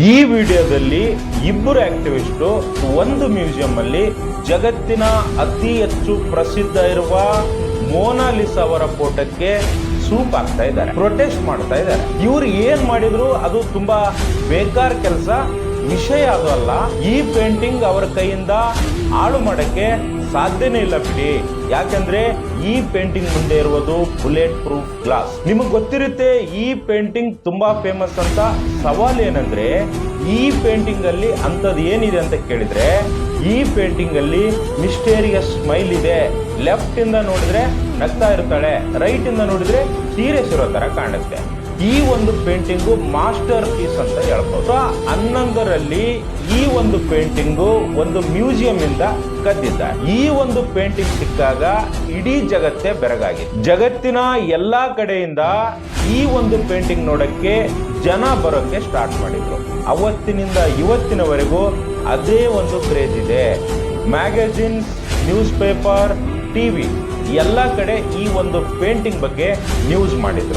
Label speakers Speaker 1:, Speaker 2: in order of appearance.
Speaker 1: ಈ ವಿಡಿಯೋದಲ್ಲಿ ಇಬ್ಬರು ಆಕ್ಟಿವಿಸ್ಟು ಒಂದು ಮ್ಯೂಸಿಯಂ ಅಲ್ಲಿ ಜಗತ್ತಿನ ಅತಿ ಹೆಚ್ಚು ಪ್ರಸಿದ್ಧ ಇರುವ ಮೋನಾಲಿಸಾ ಅವರ ಫೋಟೋಕ್ಕೆ ಸೂಪ್ ಹಾಕ್ತಾ ಇದ್ದಾರೆ, ಪ್ರೊಟೆಸ್ಟ್ ಮಾಡ್ತಾ ಇದ್ದಾರೆ. ಇವ್ರು ಏನ್ ಮಾಡಿದ್ರು ಅದು ತುಂಬಾ ಬೇಕಾರ್ ಕೆಲಸ, ವಿಷಯ ಅದು ಅಲ್ಲ. ಈ ಪೇಂಟಿಂಗ್ ಅವರ ಕೈಯಿಂದ ಹಾಳು ಮಾಡಕ್ಕೆ ಸಾಧ್ಯನೇ ಇಲ್ಲ ಬಿಡಿ. ಯಾಕಂದ್ರೆ ಈ ಪೇಂಟಿಂಗ್ ಮುಂದೆ ಇರುವುದು ಬುಲೆಟ್ ಪ್ರೂಫ್ ಗ್ಲಾಸ್. ನಿಮಗೆ ಗೊತ್ತಿರುತ್ತೆ ಈ ಪೇಂಟಿಂಗ್ ತುಂಬಾ ಫೇಮಸ್ ಅಂತ. ಸವಾಲ್ ಏನಂದ್ರೆ ಈ ಪೇಂಟಿಂಗ್ ಅಲ್ಲಿ ಅಂತದ್ ಏನಿದೆ ಅಂತ ಕೇಳಿದ್ರೆ, ಈ ಪೇಂಟಿಂಗ್ ಅಲ್ಲಿ ಮಿಸ್ಟೇರಿಯಸ್ ಸ್ಮೈಲ್ ಇದೆ. ಲೆಫ್ಟ್ ಇಂದ ನೋಡಿದ್ರೆ ನಗ್ತಾ ಇರ್ತಾಳೆ, ರೈಟ್ ಇಂದ ನೋಡಿದ್ರೆ ಸೀರಿಯಸ್ ಇರೋ ತರ ಕಾಣುತ್ತೆ. ಈ ಒಂದು ಪೇಂಟಿಂಗು ಮಾಸ್ಟರ್ ಪೀಸ್ ಅಂತ ಹೇಳ್ಬೋದು. 11ರಲ್ಲಿ ಈ ಒಂದು ಪೇಂಟಿಂಗು ಒಂದು ಮ್ಯೂಸಿಯಂ ಇಂದ ಕದ್ದಿದ್ದಾರೆ. ಈ ಒಂದು ಪೇಂಟಿಂಗ್ ಸಿಕ್ಕಾಗ ಇಡೀ ಜಗತ್ತೇ ಬೆರಗಾಗಿದೆ. ಜಗತ್ತಿನ ಎಲ್ಲಾ ಕಡೆಯಿಂದ ಈ ಒಂದು ಪೇಂಟಿಂಗ್ ನೋಡಕ್ಕೆ ಜನ ಬರೋಕ್ಕೆ ಸ್ಟಾರ್ಟ್ ಮಾಡಿದ್ರು. ಅವತ್ತಿನಿಂದ ಇವತ್ತಿನವರೆಗೂ ಅದೇ ಒಂದು ಕ್ರೇಜ್ ಇದೆ. ಮ್ಯಾಗಝಿನ್ಸ್, ನ್ಯೂಸ್ ಪೇಪರ್, ಟಿವಿ ಎಲ್ಲ ಕಡೆ ಈ ಒಂದು ಪೇಂಟಿಂಗ್ ಬಗ್ಗೆ ನ್ಯೂಸ್ ಮಾಡಿದ್ರು.